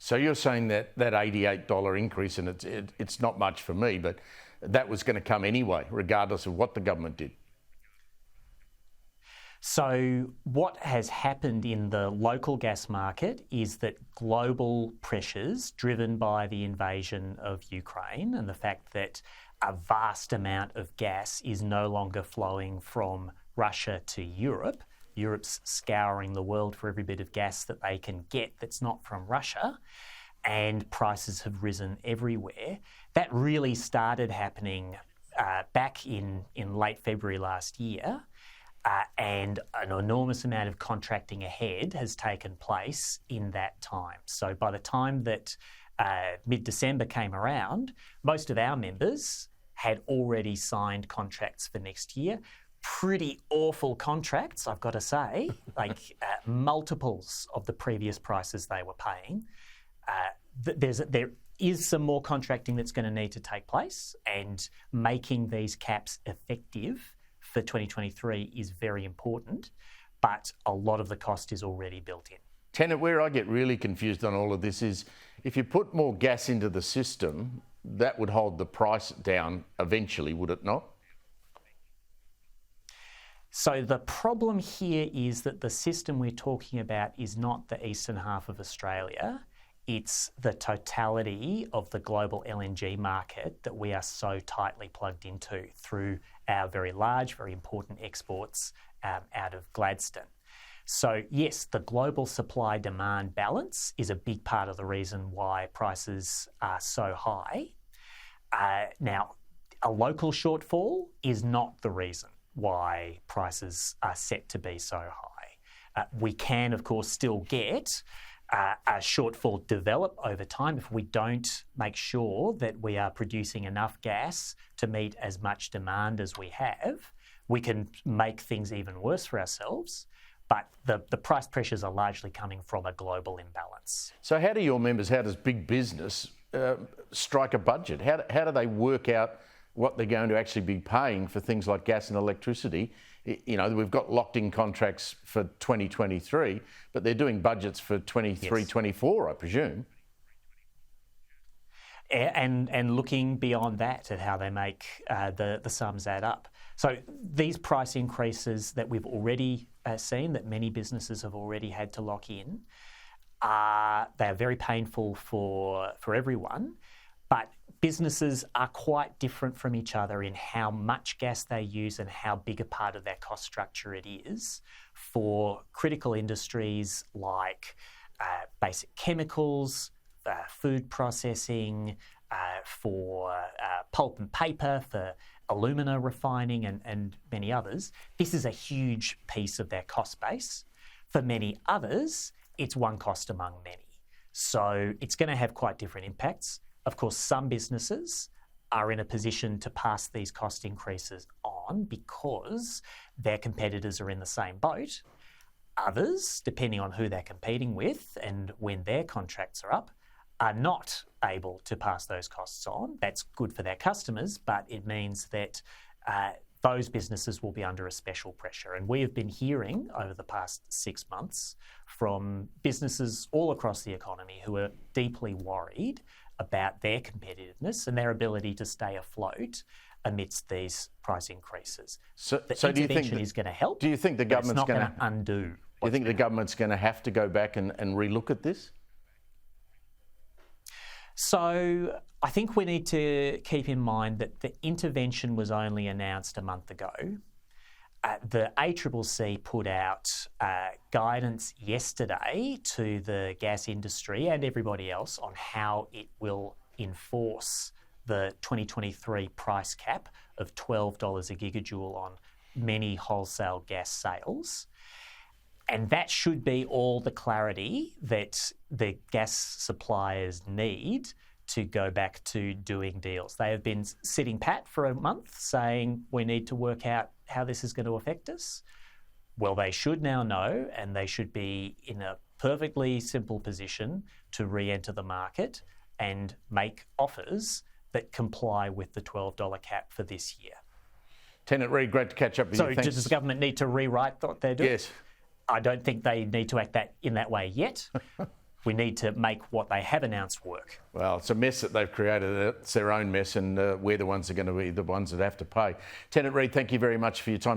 So you're saying that $88 increase, and it's not much for me, but that was going to come anyway, regardless of what the government did. So what has happened in the local gas market is that global pressures driven by the invasion of Ukraine and the fact that a vast amount of gas is no longer flowing from Russia to Europe. Europe's scouring the world for every bit of gas that they can get that's not from Russia, and prices have risen everywhere. That really started happening back in late February last year. And an enormous amount of contracting ahead has taken place in that time. So by the time that mid-December came around, most of our members had already signed contracts for next year. Pretty awful contracts, I've got to say, like multiples of the previous prices they were paying. There is some more contracting that's going to need to take place, and making these caps effective for 2023 is very important, but a lot of the cost is already built in. Tennant, where I get really confused on all of this is if you put more gas into the system, that would hold the price down eventually, would it not? So the problem here is that the system we're talking about is not the eastern half of Australia. It's the totality of the global LNG market that we are so tightly plugged into through our very large, very important exports out of Gladstone. So yes, the global supply-demand balance is a big part of the reason why prices are so high. Now, a local shortfall is not the reason why prices are set to be so high. We can, of course, still get a shortfall develop over time if we don't make sure that we are producing enough gas to meet as much demand as we have. We can make things even worse for ourselves, but the price pressures are largely coming from a global imbalance. So how do your members, how does big business strike a budget? How do they work out what they're going to actually be paying for things like gas and electricity? You know, we've got locked-in contracts for 2023, but they're doing budgets for 23, yes. 24, I presume. And looking beyond that at how they make the sums add up. So these price increases that we've already seen, that many businesses have already had to lock in, they are very painful for everyone. But businesses are quite different from each other in how much gas they use and how big a part of their cost structure it is. For critical industries like basic chemicals, food processing, for pulp and paper, for alumina refining and many others, this is a huge piece of their cost base. For many others, it's one cost among many. So it's going to have quite different impacts. Of course, some businesses are in a position to pass these cost increases on because their competitors are in the same boat. Others, depending on who they're competing with and when their contracts are up, are not able to pass those costs on. That's good for their customers, but it means that those businesses will be under a special pressure. And we have been hearing over the past 6 months from businesses all across the economy who are deeply worried about their competitiveness and their ability to stay afloat amidst these price increases. So do you think is going to help? Do you think the government's going to undo? Do you think the government's going to have to go back and relook at this? So I think we need to keep in mind that the intervention was only announced a month ago. The ACCC put out guidance yesterday to the gas industry and everybody else on how it will enforce the 2023 price cap of $12 a gigajoule on many wholesale gas sales. And that should be all the clarity that the gas suppliers need to go back to doing deals. They have been sitting pat for a month saying we need to work out how this is going to affect us. Well, they should now know, and they should be in a perfectly simple position to re-enter the market and make offers that comply with the $12 cap for this year. Tennant Reid, great to catch up with you. So does the government need to rewrite what they're doing? Yes. I don't think they need to act in that way yet. We need to make what they have announced work. Well, it's a mess that they've created. It's their own mess, and we're the ones that are going to be the ones that have to pay. Tennant Reid, thank you very much for your time.